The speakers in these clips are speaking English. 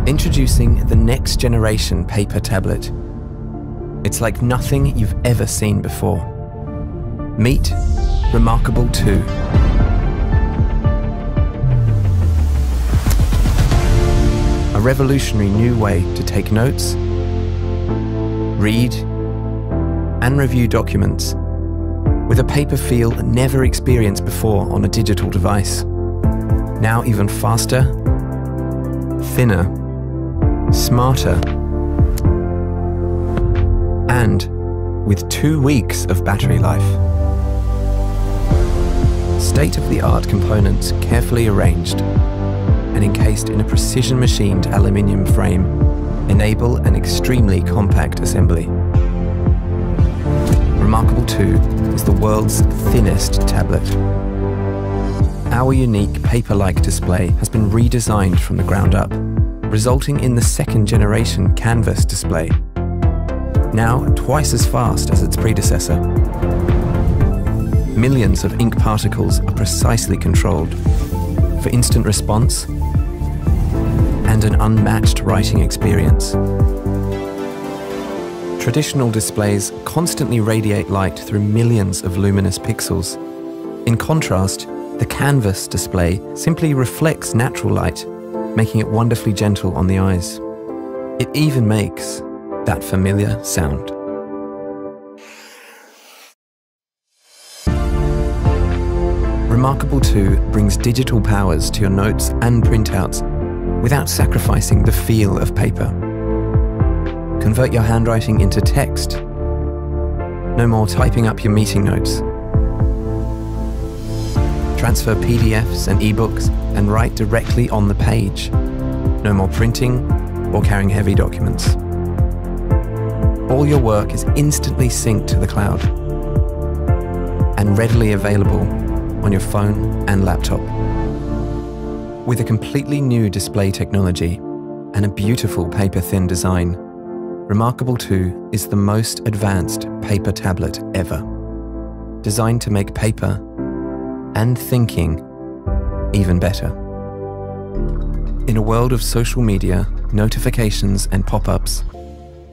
Introducing the next generation paper tablet. It's like nothing you've ever seen before. Meet Remarkable 2. A revolutionary new way to take notes, read, and review documents with a paper feel never experienced before on a digital device. Now even faster, thinner, smarter, and with 2 weeks of battery life. State-of-the-art components carefully arranged and encased in a precision-machined aluminium frame enable an extremely compact assembly. Remarkable 2 is the world's thinnest tablet. Our unique paper-like display has been redesigned from the ground up, resulting in the second-generation Kamvas display, now twice as fast as its predecessor. Millions of ink particles are precisely controlled for instant response and an unmatched writing experience. Traditional displays constantly radiate light through millions of luminous pixels. In contrast, the Kamvas display simply reflects natural light, making it wonderfully gentle on the eyes. It even makes that familiar sound. Remarkable 2 brings digital powers to your notes and printouts without sacrificing the feel of paper. Convert your handwriting into text. No more typing up your meeting notes. Transfer PDFs and ebooks and write directly on the page. No more printing or carrying heavy documents. All your work is instantly synced to the cloud and readily available on your phone and laptop. With a completely new display technology and a beautiful paper-thin design, Remarkable 2 is the most advanced paper tablet ever, designed to make paper and thinking even better. In a world of social media, notifications, and pop-ups,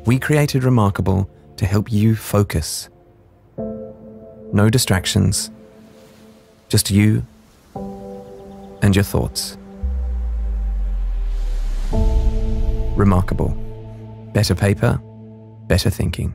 we created Remarkable to help you focus. No distractions, just you and your thoughts. Remarkable. Better paper, better thinking.